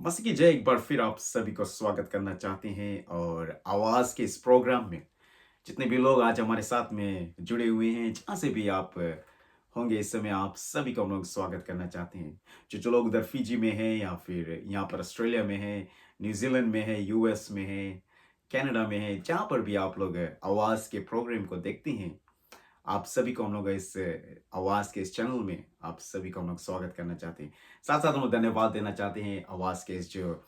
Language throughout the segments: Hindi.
मसीह की जय। एक बार फिर आप सभी को स्वागत करना चाहते हैं और आवाज़ के इस प्रोग्राम में जितने भी लोग आज हमारे साथ में जुड़े हुए हैं, जहाँ से भी आप होंगे इस समय, आप सभी को हम लोग स्वागत करना चाहते हैं। जो लोग उधर फिजी में हैं या फिर यहाँ पर ऑस्ट्रेलिया में हैं, न्यूज़ीलैंड में है, यूएस में है, कनाडा में है, जहाँ पर भी आप लोग आवाज़ के प्रोग्राम को देखते हैं, आप सभी को हम लोग इस आवाज़ के इस चैनल में आप सभी को हम लोग स्वागत करना चाहते हैं। साथ-साथ हम लोग धन्यवाद देना चाहते हैं आवाज़ के इस जो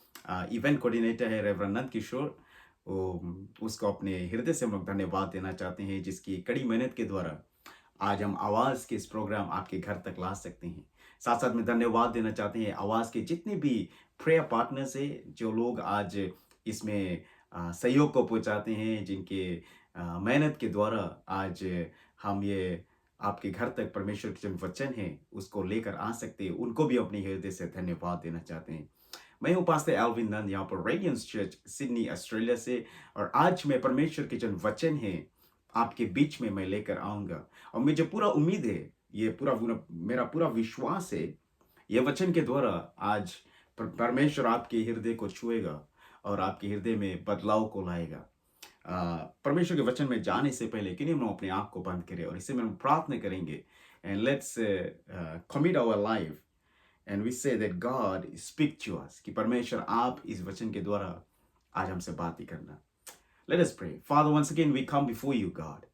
इवेंट कोऑर्डिनेटर है रेवरेंड नंद किशोर, उसको अपने हृदय से हम लोग धन्यवाद देना चाहते हैं, जिसकी कड़ी मेहनत के द्वारा आज हम आवाज़ के इस प्रोग्राम आपके घर तक ला सकते हैं। साथ-साथ में धन्यवाद देना चाहते हैं आवाज़ के जितने भी प्रेयर पार्टनर्स हैं, जो लोग आज इसमें सहयोग को पहुँचाते हैं, जिनके मेहनत के द्वारा आज हम ये आपके घर तक परमेश्वर के जो वचन है, उसको लेकर आ सकते हैं, उनको भी अपने हृदय से धन्यवाद देना चाहते हैं। मैं हूँ पास्टर एल्विन नंद, यहाँ पर रेडियंस चर्च सिडनी ऑस्ट्रेलिया से, और आज मैं परमेश्वर के जो वचन है आपके बीच में मैं लेकर आऊँगा। और मुझे पूरा उम्मीद है, ये पूरा पूरा मेरा पूरा विश्वास है, ये वचन के द्वारा आज परमेश्वर आपके हृदय को छुएगा और आपके हृदय में बदलाव को लाएगा। परमेश्वर के वचन में जाने से पहले कि हम अपने आँख को बंद करें और इसे में हम प्रार्थना करेंगे। And let's commit our life and we say that God speak to us, कि परमेश्वर आप इस वचन के द्वारा आज हमसे बात ही करना। Let us pray. Father, once again we come before you God.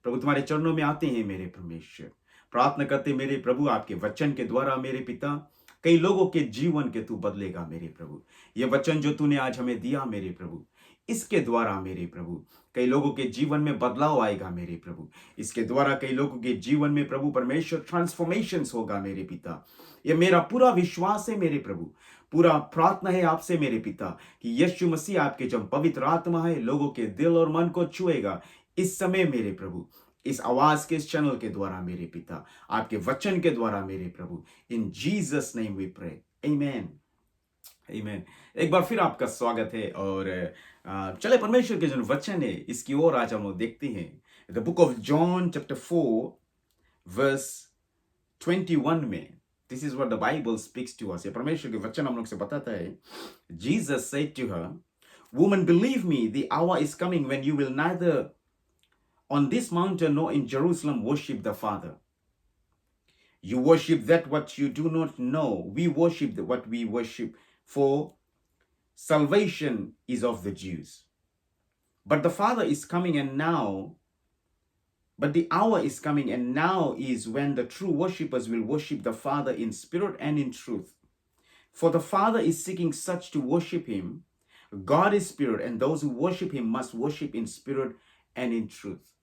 प्रभु, तुम्हारे चरणों में आते हैं मेरे परमेश्वर, प्रार्थना करते मेरे प्रभु, आपके वचन के द्वारा मेरे पिता कई लोगों के जीवन के तू बदलेगा मेरे प्रभु। ये वचन जो तूने आज हमें दिया मेरे प्रभु, इसके द्वारा मेरे प्रभु कई लोगों के जीवन में बदलाव आएगा मेरे प्रभु। इसके द्वारा कई लोगों के जीवन में प्रभु परमेश्वर ट्रांसफॉर्मेशंस होगा मेरे पिता। ये मेरा पूरा विश्वास है मेरे प्रभु, पूरा प्रार्थना है आपसे मेरे पिता, कि यीशु मसीह आपके जब पवित्र आत्मा है लोगों के दिल और मन को छुएगा इस समय मेरे प्रभु, इस आवाज के इस चैनल के द्वारा मेरे पिता, आपके वचन के द्वारा मेरे प्रभु। In Jesus name we pray, amen, amen. एक बार फिर आपका स्वागत है और चले परमेश्वर के जो वचन है इसकी ओर आज हम लोग देखते हैं। The book of John chapter 4 verse 21 में, this is what the Bible speaks to us. ये परमेश्वर के वचन हम लोग से बताता है। Jesus said to her, woman believe me, the hour is coming when you will neither on this mountain nor in Jerusalem worship the Father. You worship that what you do not know. We worship what we worship, for salvation is of the Jews. But the Father is coming and now, but the hour is coming and now is when the true worshippers will worship the Father in spirit and in truth. For the Father is seeking such to worship him. God is spirit, and those who worship him must worship in spirit and in truth.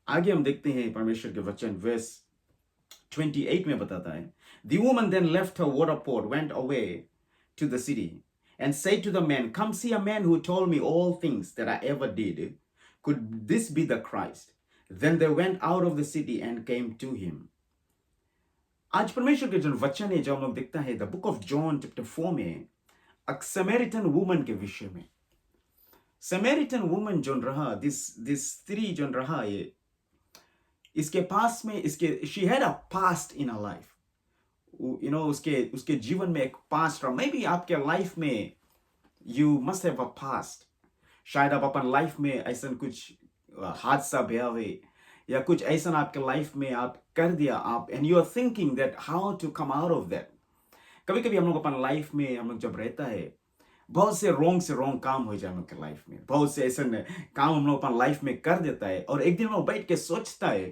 आगे हम देखते हैं परमेश्वर के वचन वर्स 28 में बताता है। The woman then left her water pot, went away to the city, and said to the man, come see a man who told me all things that I ever did. Could this be the Christ? Then they went out of the city and came to him. आज परमेश्वर के जो वचन है जो हम लोग देखता है the book of John chapter 4 में, एक समैरिटन वुमन के विषय में। समैरिटन वुमन जो रहा, दिस स्त्री जो रहा, ये इसके पास में इसके she had a past in a life, you know, उसके जीवन में एक पास्ट रहा। मे बी आपके लाइफ में you must have a past. शायद आप अपन लाइफ में ऐसा कुछ हादसा भया हुए या कुछ ऐसा आपके लाइफ में आप कर दिया आप, and you are thinking that how to come out of that. कभी कभी हम लोग अपन लाइफ में हम लोग जब रहता है, बहुत से रॉन्ग काम हो जाए हम लोग के लाइफ में, बहुत से ऐसे काम हम लोग अपन लाइफ में कर देता है, और एक दिन वो बैठ के सोचता है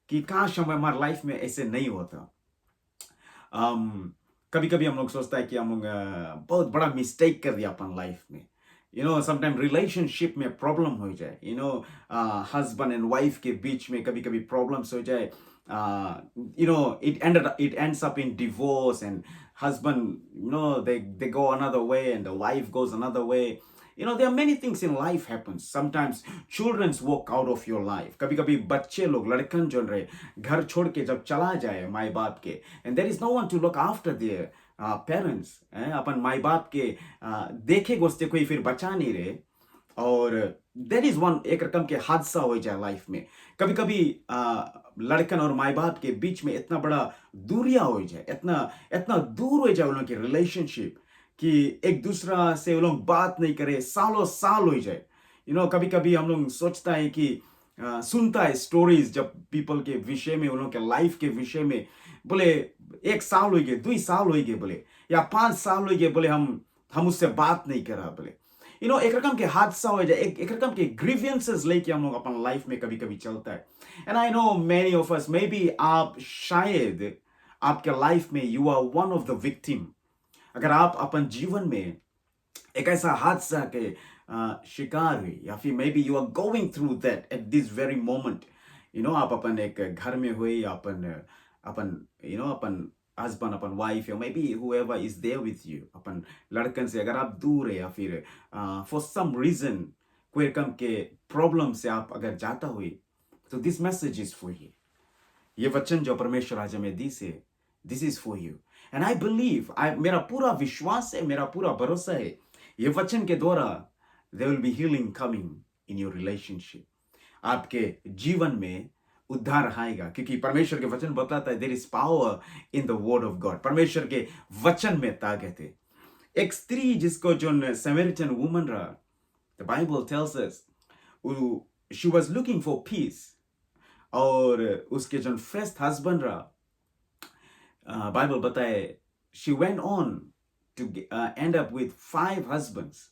कि काश हमारे लाइफ में ऐसे नहीं होता। कभी कभी हम लोग सोचता है कि हम लोग बहुत बड़ा मिस्टेक कर दिया अपन लाइफ में। यू नो, समटाइम रिलेशनशिप में प्रॉब्लम हो जाए, you know, husband and wife के बीच में कभी कभी प्रॉब्लम्स हो जाए। You know, it ends up in divorce, and husband, you know, they go another way and the wife goes another way. You know, there are many things in life happens. Sometimes children walk out of your life. कभी कभी बच्चे लोग, लड़कन जो रहे, घर छोड़ के जब चला जाए माई बाप के, and there is no one to look after their parents. अपन माई बाप के देखे गोस्ते कोई फिर बचा नहीं रहे, और देयर इज वन, एक रकम के हादसा हो जाए लाइफ में। कभी कभी लड़कन और माई बाप के बीच में इतना बड़ा दूरिया हो जाए, इतना इतना दूर हो जाए उन लोगों की रिलेशनशिप, कि एक दूसरा से वो लोग बात नहीं करे, सालों साल हो जाए। कभी कभी हम लोग सोचता है कि सुनता है स्टोरीज जब पीपल के विषय में, उन लोग के लाइफ के विषय में, बोले 1 साल हो गए, 2 साल हो गए बोले, या 5 साल हो गए बोले, हम उससे बात नहीं करा बोले। एक रकम के हादसा हो जाए, एक रकम के ग्रीवियंसेस लेके हम लोग अपन लाइफ में कभी कभी चलता है। And I know many of us, maybe आप शायद आपके लाइफ में you are one of the victim. अगर आप अपन जीवन में एक ऐसा हादसा के शिकार हुई, या फिर maybe you are going through that at this very moment. आप अपन एक घर में हुए, अपन अपन अपन हस्बैंड, अपन वाइफ, या may be whoever is there with you, अपन लड़कन से अगर आप दूर है, या फिर फॉर सम रीजन कोई रकम के प्रॉब्लम से आप अगर जाता हुई, तो this message is for you. ये वचन जो परमेश्वर आज हमें दी से, this is for you. And I believe, मेरा पूरा विश्वास है, मेरा पूरा भरोसा है, ये वचन के द्वारा there will be healing coming in your relationship. आपके जीवन में उद्धार आएगा, क्योंकि परमेश्वर के वचन बताता है there is power in the word of God. परमेश्वर के वचन में ताकत है। एक स्त्री जिसको जो समरिटन वुमन रहा, the Bible tells us she was looking for peace, और उसके जो फर्स्ट हस्बैंड रहा, बाइबल बताए she went on to end up with 5 husbands.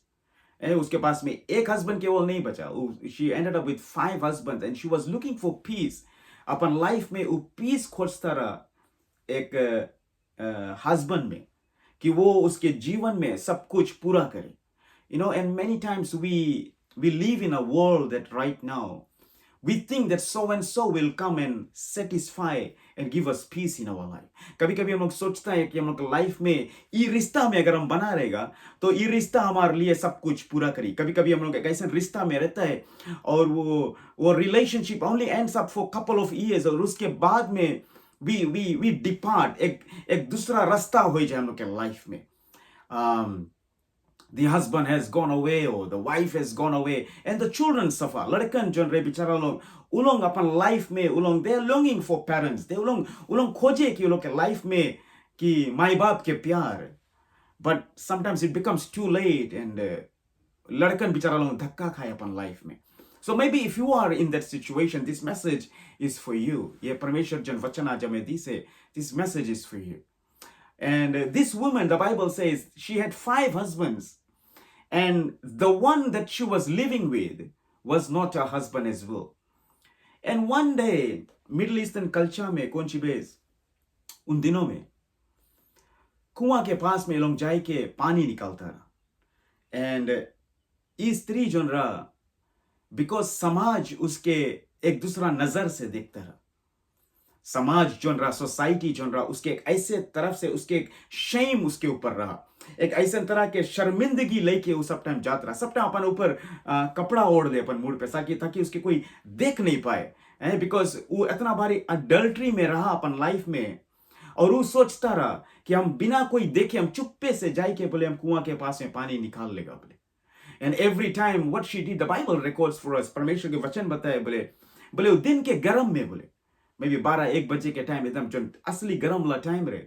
उसके पास में एक हस्बैंड केवल नहीं बचा, she ended up with 5 husbands and she was looking for peace. अपन लाइफ में वो पीस खोजता रहा एक हस्बैंड में, कि वो उसके जीवन में सब कुछ पूरा करे। And many times we live in a world that right now we think that so and so will come and satisfy and give us peace in our life. कभी कभी हम लोग सोचता है कि हम लोग लाइफ में ये रिश्ता में अगर हम बना रहेगा तो ये रिश्ता हमारे लिए सब कुछ पूरा करी। कभी कभी हम लोग एक ऐसे रिश्ता में रहता है और वो relationship only ends up for couple of years, और उसके बाद में we डिपार्ट, एक दूसरा रास्ता हो जाए हम लोग के लाइफ में। The husband has gone away or the wife has gone away and the children suffer. लड़कन जो रे बेचारा लोग, उलोंग अपन लाइफ में oolong they are longing for parents. they oolong खोजे कि उलोंग के लाइफ में कि माई बाप के प्यार, but sometimes it becomes too late and लड़कन बेचारा लोग धक्का खाए अपन लाइफ में। So maybe if you are in that situation, this message is for you. ये परमेश्वर जन वचन आज हमें दी से, this message is for you. And this woman, the Bible says, she had 5 husbands. And the one that she was living with was not her husband as well. And one day, Middle Eastern culture में कौन सी बेस, उन दिनों में कुआं के पास में लोग जाए के पानी निकालता रहा। एंड ये स्त्री जो रहा, बिकॉज समाज उसके एक दूसरा नजर से देखता रहा, समाज जो रहा, सोसाइटी जो रहा, उसके एक ऐसे तरफ से उसके एक शेम उसके ऊपर रहा, एक ऐसे तरह के शर्मिंदगी लेके वो सब टाइम जात रहा, सब टाइम अपन ऊपर कपड़ा ओढ़ दे अपन मुड़ पे, ताकि उसके कोई देख नहीं पाए, बिकॉज वो इतना भारी अडल्ट्री में रहा अपन लाइफ में। और वो सोचता रहा कि हम बिना कोई देखे हम चुप्पे से जाए के बोले हम कुआं के पास में पानी निकाल लेगा बोले। And every time what she did, the Bible records for us, परमेश्वर के वचन बताए बोले वो दिन के गरम में, बोले मे बी 12-1 बजे के टाइम, एकदम जो असली गरम वाला टाइम रहे,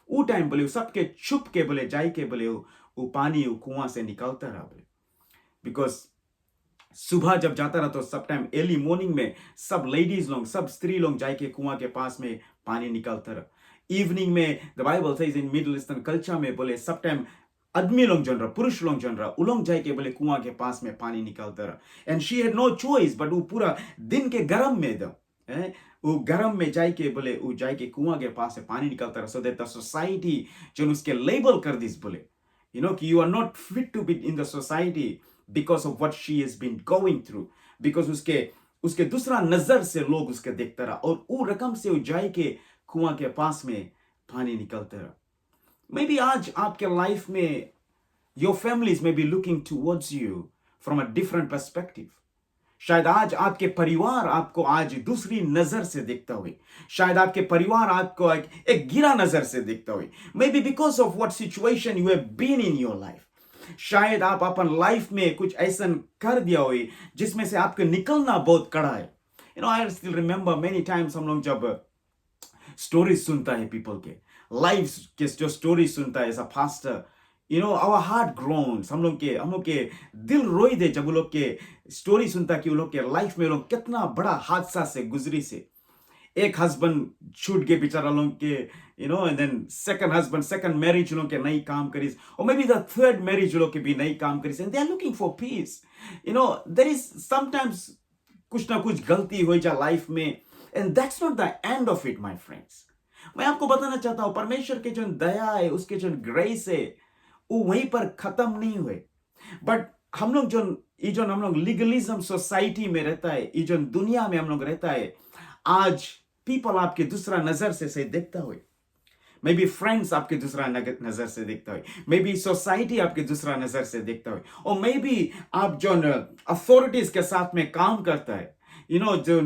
वो टाइम बोले सबके छुप के बोले जाए के बोले वो पानी वो कुआं से निकालता रहा बोले। बिकॉज सुबह जब जाता रहा तो सब टाइम अर्ली मॉर्निंग में सब लेडीज लोग, सब स्त्री लोग जाए के कुआं के पास में पानी निकालता रहा। इवनिंग में the Bible says in middle eastern culture में बोले सब टाइम आदमी लोग जो रहा, पुरुष लोग जो रहा, वो लोग जाए के बोले कुआं के पास में पानी निकालता रहा। And she had no choice, but वो पूरा दिन के गरम में एकदम वो गरम में जाए के बोले वो जाए के कुआं के पास से पानी निकालता रहा। सो दैट द सोसाइटी जो उसके लेबल कर दिस बोले कि you are not fit to be in the society because of what she has been going through, because उसके दूसरा नजर से लोग उसके देखता रहा, और वो रकम से वो जाए के कुआं के पास में पानी निकलता रहा। मे बी आज आपके लाइफ में योर फैमिलीज में be looking towards you from a different perspective. शायद आज आपके परिवार आपको आज दूसरी नजर से देखता हुए, शायद आपके परिवार आपको एक गिरा नजर से देखता हुए, maybe because of what situation you have been in your life. शायद आप अपन लाइफ में कुछ ऐसा कर दिया हुए जिसमें से आपको निकलना बहुत कड़ा है। I still remember many times हम लोग जब स्टोरीज सुनता है पीपल के लाइफ के, जो स्टोरी सुनता है as a pastor, our heart groans, हम लोग के दिल रोई दे जब वो लोग के स्टोरी सुनता कि वो लोग के लाइफ में वो लोग कितना बड़ा हादसा से गुजरी से। एक हस्बैंड छूट के बेचारा लोग के, and then second husband, second marriage लोग के नई काम करी, और maybe the third marriage लोग के भी नई काम करी, and they are looking for peace. There is sometimes कुछ ना कुछ गलती हो जाए लाइफ में, and that's not the end of it my friends. मैं आपको बताना चाहता हूं, परमेश्वर के जो दया है, उसके जो ग्रेस है, वो वहीं पर खत्म नहीं हुए। बट हम लोग जो ये जो हम लोग लीगलिज्म सोसाइटी में रहता है, ये जो दुनिया में हम लोग रहता है, आज पीपल आपके दूसरा नजर से देखता हुए, मे बी फ्रेंड्स आपके दूसरा नजर से देखता हुए, मे बी सोसाइटी आपके दूसरा नजर से देखता हुए, और मे बी आप जो अथॉरिटीज के साथ में काम करता है, जो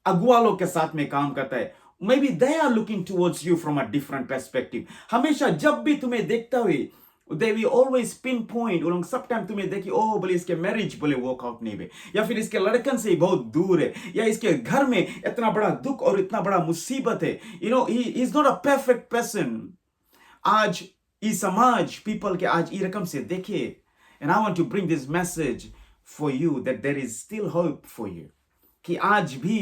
अगुआ लोग के साथ में काम करता है, maybe they are looking towards you from a different perspective. हमेशा जब भी तुम्हें देखता हुए, they we always pinpoint, वो लोग सब टाइम तुम्हें देखिए, ओह बोले इसके मैरिज बोले वर्कआउट नहीं हुए, या फिर इसके लड़कन से बहुत दूर है, या इसके घर में इतना बड़ा दुख और इतना बड़ा मुसीबत है, ही is not a perfect person. आज ये समाज पीपल के आज ये रकम से देखे, and I want to bring this message for you that there is still hope for you, कि आज भी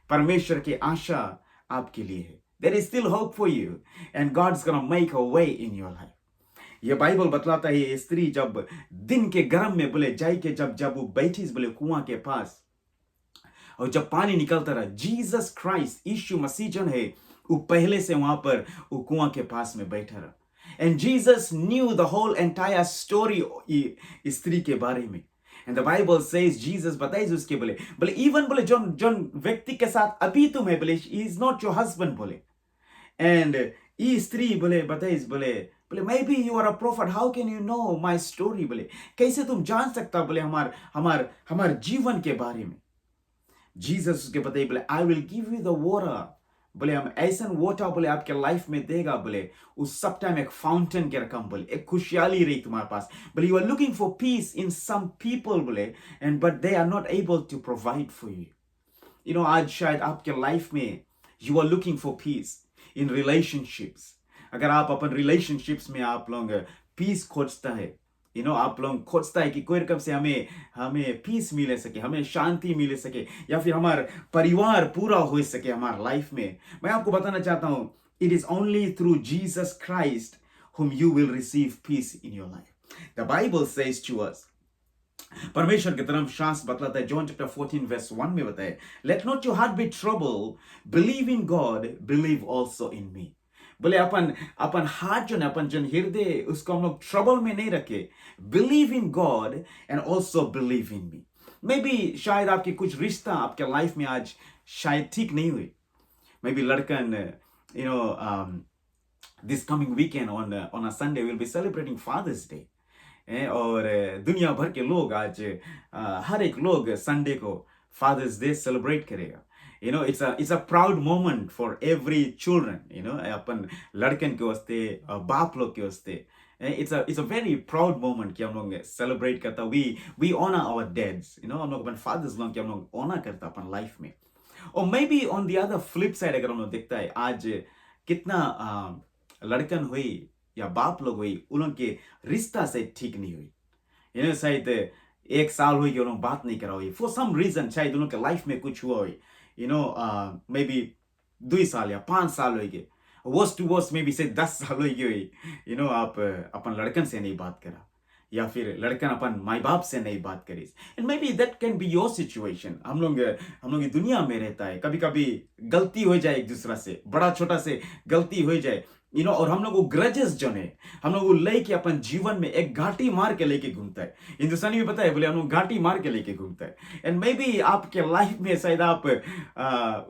परमेश्वर की आशा आपके लिए है। There is still hope for you, and God's gonna make a way in your life. ये बाइबल बतलाता है, ये स्त्री जब दिन के गर्म में बोले जाई के जब वो बैठी बोले कुआं के पास, और जब पानी निकलता रहा, जीसस क्राइस्ट यीशु मसीह जो है, वो पहले से वहां पर वो कुआं के पास में बैठा रहा, and Jesus knew the whole entire story स्त्री के बारे में। And the Bible says, Jesus बताइए उसके बोले इवन बोले जो व्यक्ति के साथ अभी तुम है, बोले he is not your husband बोले, एंड ये स्त्री बोले बताइए बोले maybe you are a prophet, how can you know my story, बोले कैसे तुम जान सकता बोले हमार जीवन के बारे में। जीसस उसके बताइए बोले I will give you the water, बोले हम ऐसा वाटर बोले आपके लाइफ में देगा, बोले उस सब टाइम एक फाउंटेन के रकम, बोले एक खुशहाली रही तुम्हारे पास, बोले you are looking for peace in some people, बोले and but they are not able to provide for you. आज शायद आपके लाइफ में you are looking for peace in relationships. अगर आप अपन रिलेशनशिप्स में आप लोग पीस खोजता है, आप लोग खोजता है कि कोई रकम से हमें हमें पीस मिले सके, हमें शांति मिले सके, या फिर हमारा परिवार पूरा हो सके हमारे लाइफ में, मैं आपको बताना चाहता हूं, it is only through Jesus Christ whom you will receive peace in your life. The Bible says to us, परमेश्वर की तरफ शास्त्र बतलाता है, जॉन चैप्टर 14 वर्स 1 में बताए, let not your heart be trouble, believe in God, believe also in me. बोले अपन अपन हार्ट जो है, अपन जो हृदय, उसको हम लोग ट्रबल में नहीं रखे, believe in God and also believe in me. May be शायद आपके कुछ रिश्ता आपके लाइफ में आज शायद ठीक नहीं हुई, मे बी लड़कन this coming weekend on a Sunday we'll be celebrating Father's Day, और दुनिया भर के लोग आज हर एक लोग संडे को फादर्स डे सेलिब्रेट करेगा। it's a proud moment for every children, अपन लड़कन के वास्ते, बाप लोग के वास्ते, it's a very proud moment कि हम लोग सेलिब्रेट करता, we honor our dads, हम लोग अपन फादर्स लोग के हम लोग ऑनर करता अपन लाइफ में। और may be on the other flip side अगर हम लोग देखता है, आज कितना लड़कन हुई या बाप लोग हुई, उन लोग के रिश्ता से ठीक नहीं हुई, शायद 1 साल हुई कि उन्होंने बात नहीं करा हुई, फॉर सम रीजन शायद उन लोग के लाइफ में कुछ हुआ हुई, मे बी 2 साल या 5 साल हुई गए, worst to worst maybe से 10 साल हुई हुई, आप अपन लड़कन से नहीं बात करा, या फिर लड़कन अपन माई बाप से नहीं बात करी, and may be that can be your situation. हम लोग दुनिया में रहता है, कभी कभी गलती हो जाए, एक दूसरा से बड़ा छोटा से गलती हो जाए, और हम लोग वो ग्रजेस जो है, हम लोग वो लेके अपन जीवन में एक घाटी मार के लेके घूमता है। हिंदुस्तानी में पता है, बोले हम लोग घाटी मार के लेके घूमता है, एंड मे बी आपके लाइफ में शायद आप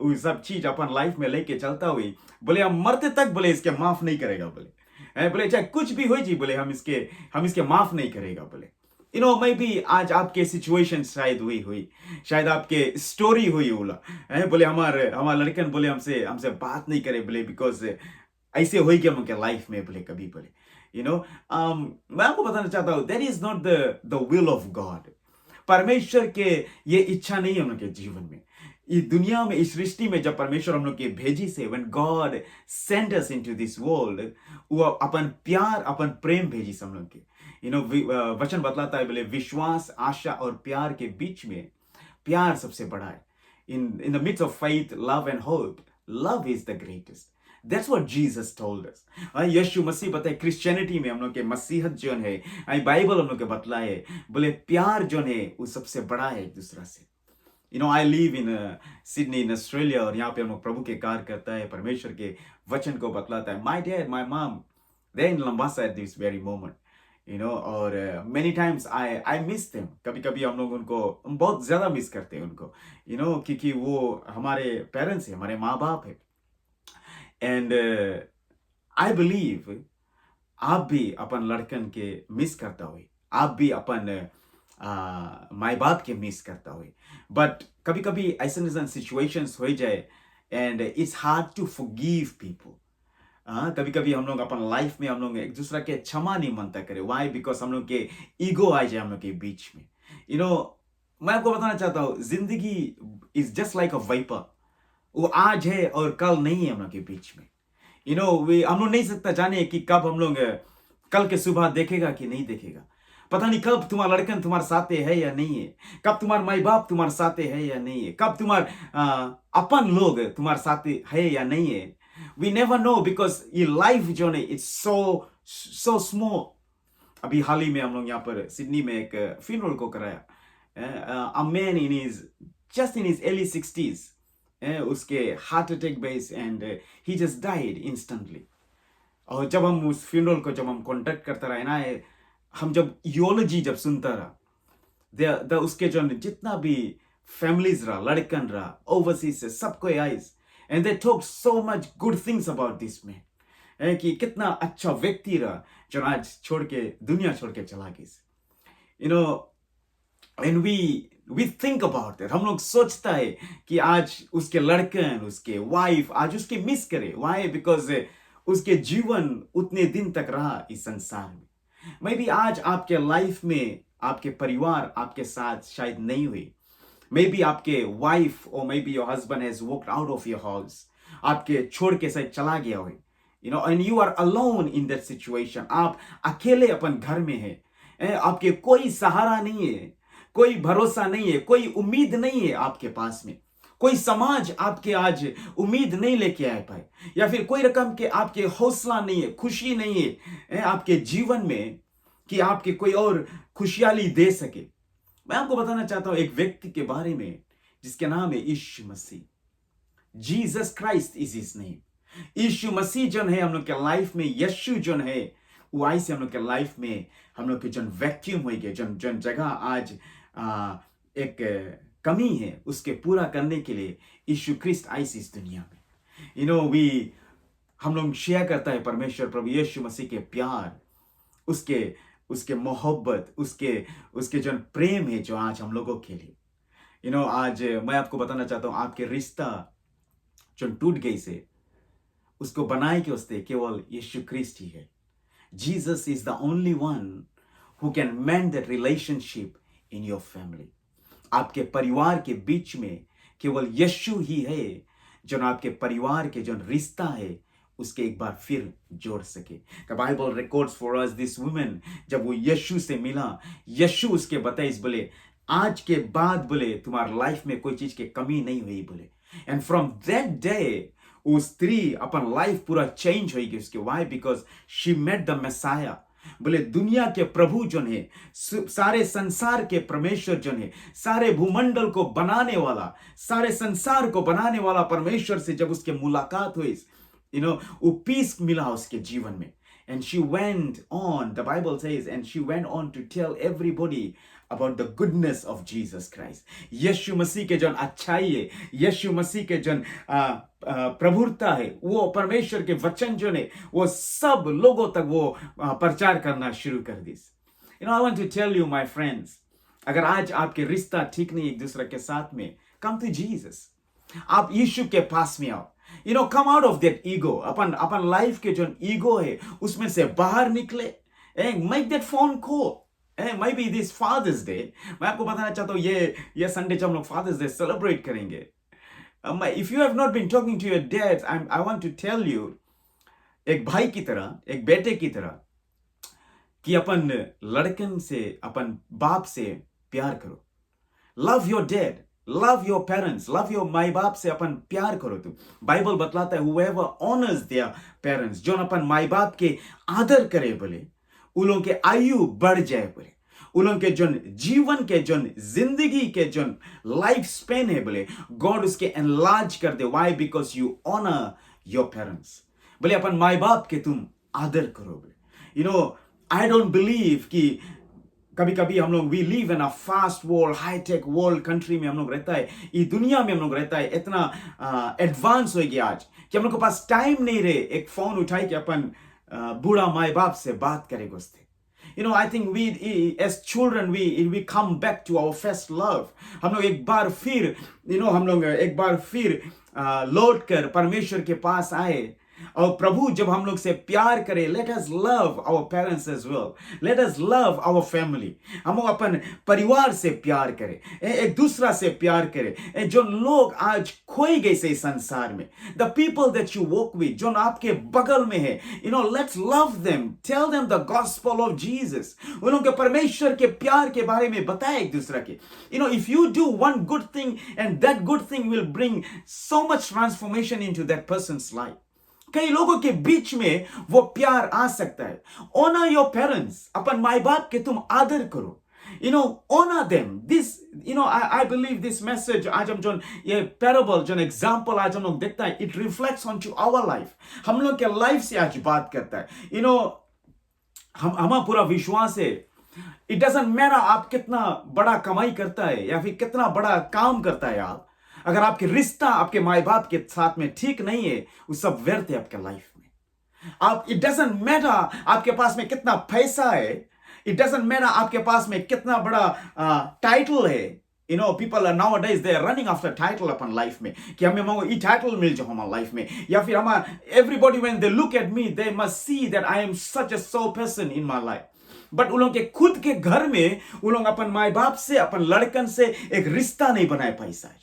वो सब चीज अपन लाइफ में लेके चलता हुई, बोले हम मरते तक बोले इसके माफ नहीं करेगा, बोले चाहे कुछ भी हो जी, बोले हम इसके माफ नहीं करेगा, बोले मे बी आज आपके सिचुएशन शायद हुई, शायद आपके स्टोरी हुई बोला, बोले हमारा लड़कन बोले हमसे बात नहीं करे, बोले बिकॉज ऐसे हो गया उनके लाइफ में, बोले कभी बोले मैं आपको बताना चाहता हूं, that is not the will of God. परमेश्वर के ये इच्छा नहीं है उनके जीवन में। इस दुनिया में, इस सृष्टि में जब परमेश्वर हम लोग के भेजी से, when God Saint us into this world, वो अपन प्यार, अपन प्रेम भेजी से हम लोग के। वचन बतलाता है बोले विश्वास, आशा और प्यार के बीच में प्यार सबसे बड़ा है। In the midst of faith, love and hope, love is the greatest. That's what Jesus told us. Yeshu Masih बताए क्रिश्चियनिटी में हम लोग के मसीहत जो है, बाइबल हम लोग के बतलाए बोले प्यार जो है वो सबसे बड़ा है एक दूसरा से। I live in Sydney in Australia, और यहाँ पे हम लोग प्रभु के कार्य करता है, परमेश्वर के वचन को बतलाता है। My dad, my mom, they in Lambasa at this very moment, और many times I miss them. कभी कभी हम लोग उनको, हम बहुत ज्यादा मिस करते हैं उनको, क्योंकि वो हमारे पेरेंट्स है, हमारे माँ बाप है। एंड आई बिलीव आप भी अपन लड़कन के मिस करता हुए, आप भी अपन माई बाप के मिस करता हुए। बट कभी कभी ऐसा सिचुएशंस हो जाए and it's hard to forgive people. कभी कभी हम लोग अपन लाइफ में हम लोग एक दूसरा के क्षमा नहीं मानता करे। वाई? बिकॉज हम लोग के ईगो आ जाए हम लोग के बीच में। मैं आपको बताना चाहता हूँ, जिंदगी is just like a vapor. वो आज है और कल नहीं है हम लोग के बीच में। हम लोग नहीं सकता जाने कि कब हम लोग कल के सुबह देखेगा कि नहीं देखेगा। पता नहीं कब तुम्हारा लड़कन तुम्हारे साथ है या नहीं है, कब तुम्हारे माई बाप तुम्हारे साथ है या नहीं है, कब तुम्हारे अपन लोग तुम्हारे साथ है या नहीं है। वी नेवर नो, बिकॉज ये लाइफ जो है इट्स सो स्मॉल। अभी हाल ही में हम लोग यहाँ पर सिडनी में एक फ्यूनरल को कराया। A man in his just in his early 60s, उसके heart attack base, and he just died instantly. और जब हम उस फ्यूनरल को जब हम कॉन्टेक्ट करता रहे ना, हम जब यूलॉजी जब सुनता रहा, उसके जो जितना भी फैमिलीज रहा, लड़कन रहा, ओवरसीज से सबको eyes, and they talk so much good things about this man, कि कितना अच्छा व्यक्ति रहा जो आज छोड़ के, दुनिया छोड़ के चला गया। And we think about that. हम लोग सोचता है कि आज उसके लड़कन, उसके वाइफ आज उसके मिस करे। वाई? बिकॉज उसके जीवन उतने दिन तक रहा इस संसार में। मे बी आज आपके लाइफ में आपके परिवार आपके साथ शायद नहीं हुई। मे बी आपके वाइफ और maybe your husband has walked out of your house, आपके छोड़ के शायद चला गया हो, and you are alone in that situation. आप अकेले अपन घर में है, आपके कोई सहारा नहीं है, कोई भरोसा नहीं है, कोई उम्मीद नहीं है आपके पास में। कोई समाज आपके आज उम्मीद नहीं लेके आ पाए, या फिर कोई रकम के आपके हौसला नहीं है, खुशी नहीं है आपके जीवन में कि आपके कोई और खुशहाली दे सके। मैं आपको बताना चाहता हूं एक व्यक्ति के बारे में जिसके नाम है Yeshu Masih. Jesus Christ is his name. Yeshu Masih जो है हम लोग के लाइफ में, यीशु जो है वो आई से हम लोग के लाइफ में, हम लोग के जो वैक्यूम हो गए, जो जगह आज एक कमी है उसके पूरा करने के लिए यीशु क्रिस्ट आई इस दुनिया में। हम लोग शेयर करता है परमेश्वर प्रभु यीशु मसीह के प्यार, उसके मोहब्बत, उसके जो प्रेम है जो आज हम लोगों के लिए। आज मैं आपको बताना चाहता हूं, आपके रिश्ता जो टूट गई से उसको बनाए के उससे केवल यीशु क्रिस्ट ही है। Jesus is the only one who can mend that relationship in your family. आपके परिवार के बीच में केवल यीशु ही है जो आपके परिवार के जो रिश्ता है उसके एक बार फिर जोड़ सके। The Bible records for us this woman, जब वो यीशु से मिला, यीशु उसके बताइए बोले आज के बाद बोले तुम्हारे लाइफ में कोई चीज की कमी नहीं हुई बोले। एंड फ्रॉम दैट डे वो स्त्री अपन लाइफ पूरा चेंज होगी उसके। Why? Because she met the Messiah. बोले दुनिया के प्रभु जो है, सारे संसार के परमेश्वर जो है, सारे भूमंडल को बनाने वाला, सारे संसार को बनाने वाला परमेश्वर से जब उसके मुलाकात हुई, वो पीस मिला उसके जीवन में। And she went on, the Bible says, and she went on to tell everybody about the goodness of Jesus Christ. यीशु मसीह के जन अच्छाई है, यीशु मसीह के जन प्रभुता है, वो परमेश्वर के वचन जो है वो सब लोगों तक वो प्रचार करना शुरू कर दी। I want to tell you my friends, अगर आज आपके रिश्ता ठीक नहीं एक दूसरे के साथ में, come to Jesus. आप यीशु के पास में आओ। come out of that ego. Upon life के जो ईगो है उसमें से बाहर निकले। make that phone call. maybe this Father's Day, मैं आपको बताना चाहता हूँ ये संडे जब हम लोग फादर्स डे सेलिब्रेट करेंगे, If you have not been talking to your dad, I want to tell you, एक भाई की तरह, एक बेटे की तरह, कि अपन लड़कन से, अपन बाप से प्यार करो. Love your dad, love your parents, love your my बाप से अपन प्यार करो. तुम बाइबल बतलाता है whoever honors their parents, जो अपन माई बाप के आदर करे बोले, उन लोगों के आयु बढ़ जाए बोले, उन लोगों के जो जीवन के, जो जिंदगी के जो लाइफ स्पेन है बोले, गॉड उसके एनलार्ज कर दे. Why? Because you honour your parents. बोले अपन माई बाप के तुम आदर करो बोले. आई डोंट बिलीव कि कभी कभी हम लोग, we live in a fast world, high tech world country में हम लोग रहता है, ये दुनिया में हम लोग रहता है, इतना एडवांस हो गया आज कि हम लोग के पास टाइम नहीं रहे एक फोन उठाए कि अपन बूढ़ा माई बाप से बात करे गुस्ते. I think we as children we come back to our first love. हम लोग एक बार फिर हम लोग एक बार फिर लौट कर परमेश्वर के पास आए. और प्रभु जब हम लोग से प्यार करे, let us love our parents as well, let us love our family. हम लोग अपन परिवार से प्यार करें, एक दूसरा से प्यार करें. जो लोग आज खोए गए से संसार में, the people that you walk with, जो आपके बगल में है, let's love them, tell them the gospel of Jesus. उन लोगों के परमेश्वर के प्यार के बारे में बताए एक दूसरे के. If you do one good thing and that good thing will bring so much transformation into that persons life. कई लोगों के बीच में वो प्यार आ सकता है. ऑनर योर पेरेंट्स, अपन माई बाप के तुम आदर करो. honor them. This, I believe this message, आज हम जो ये parable, जो example आज हम लोग देखता है, it reflects onto our life. हम लोग के life से आज बात करता है. हमारा पूरा विश्वास है. It doesn't matter आप कितना बड़ा कमाई करता है या फिर कितना बड़ा काम करता है आप, अगर आपके रिश्ता आपके माई बाप के साथ में ठीक नहीं है, वो सब व्यर्थ है आपके लाइफ में. इट डजंट मैटर आपके पास में कितना पैसा है, इट डजंट मैटर आपके पास में कितना बड़ा टाइटल है. people are nowadays they are running after title upon life में, कि हमें ये टाइटल मिल जाए हमारे लाइफ में, या फिर हमारा everybody when they look at me they must see that I am such a so person in my life. But उन लोग के खुद के घर में उन लोग अपन माई बाप से, अपन लड़कन से एक रिश्ता नहीं बनाए पैसा.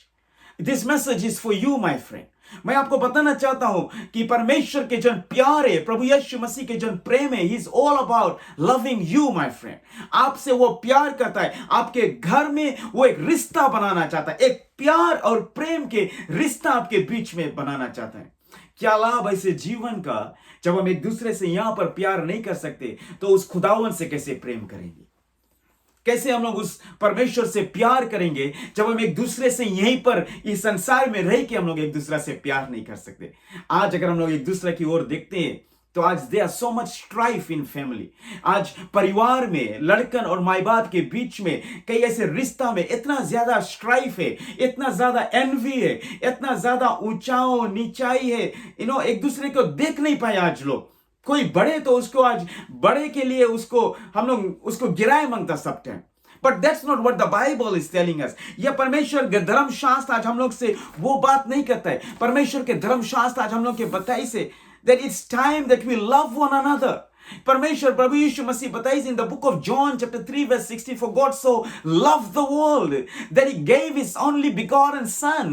This message is for you my friend. मैं आपको बताना चाहता हूं कि परमेश्वर के जन प्यार है, प्रभु यीशु मसीह के जन प्रेम है, he is all about loving you my friend. आपसे वो प्यार करता है, आपके घर में वो एक रिश्ता बनाना चाहता है, एक प्यार और प्रेम के रिश्ता आपके बीच में बनाना चाहता है. क्या लाभ ऐसे जीवन का जब हम एक दूसरे से यहां पर प्यार नहीं कर सकते, तो उस खुदावन से कैसे प्रेम करेंगे? कैसे हम लोग उस परमेश्वर से प्यार करेंगे जब हम एक दूसरे से यहीं पर इस संसार में रह के हम लोग एक दूसरे से प्यार नहीं कर सकते? आज अगर हम लोग एक दूसरे की ओर देखते हैं तो आज there are so much strife in family. आज परिवार में लड़कन और माई बाप के बीच में कई ऐसे रिश्ता में इतना ज्यादा स्ट्राइफ है, इतना ज्यादा एनवी है, इतना ज्यादा ऊंचाओ नीचाई है. एक दूसरे को देख नहीं पाए आज लोग. कोई बड़े तो उसको आज बड़े के लिए उसको हम लोग उसको गिराए मांगता सब time. But that's not what the Bible is telling us. यह परमेश्वर के धर्मशास्त्र आज हम लोग से वो बात नहीं करता है. परमेश्वर के धर्मशास्त्र आज हम लोग के बताई से that it's time that we love one another. परमेश्वर प्रभु यीशु मसीह बताइए in the book of John chapter 3 verse 16, for God so loved the world that he gave his only begotten son,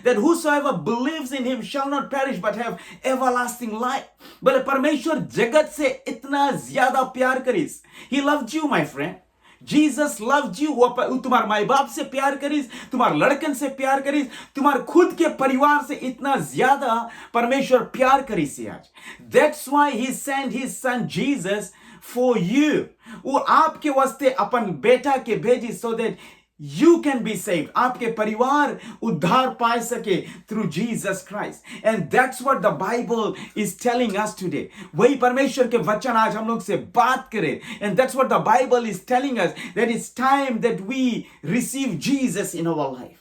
that whosoever believes in him shall not perish but have everlasting life. बोले परमेश्वर जगत से इतना ज्यादा प्यार करीस. He loved you my friend. Jesus loved you. वो तुम्हारे माई बाप से प्यार करीस, तुम्हारे लड़कन से प्यार करीस, तुम्हारे खुद के परिवार से इतना ज्यादा परमेश्वर प्यार करीस आज. That's why he sent his son Jesus for you. वो आपके वास्ते अपन बेटा के भेजी so that you can be saved. आपके परिवार उद्धार पाए सके through Jesus Christ. And that's what the Bible is telling us today. वही परमेश्वर के वचन आज हम लोग से बात करें. And that's what the Bible is telling us, that it's time that we receive Jesus in our life.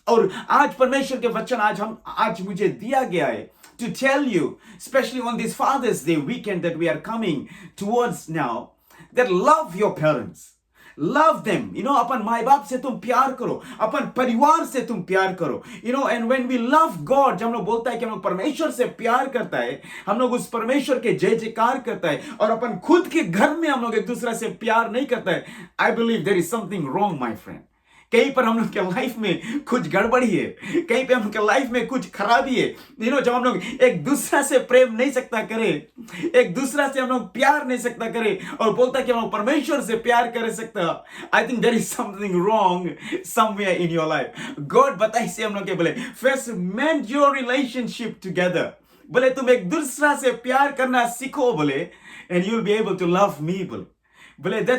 और आज परमेश्वर के वचन आज मुझे दिया गया है to tell you, especially on this Father's Day weekend that we are coming towards now, that love your parents. Love them. अपन माई बाप से तुम प्यार करो, अपन परिवार से तुम प्यार करो. And when we love God, जब हम लोग बोलता है कि हम लोग परमेश्वर से प्यार करता है, हम लोग उस परमेश्वर के जय जयकार करता है, और अपन खुद के घर में हम लोग एक दूसरे से प्यार नहीं करता है, I believe there is something wrong my friend. कहीं पर हम लोग के लाइफ में कुछ गड़बड़ी है, कहीं पे हम लोग के लाइफ में कुछ खराबी है। जब हम लोग एक दूसरा से प्रेम नहीं सकता करे, एक दूसरा से हम लोग प्यार नहीं सकता करे और बोलता कि हम लोग परमेश्वर से प्यार कर सकता, I think there is something wrong somewhere in your life. God बताइए से हम लोग के बोले first mend your relationship together, बोले तुम एक दूसरा से प्यार करना सीखो बोले, and you will be able to love me बोले।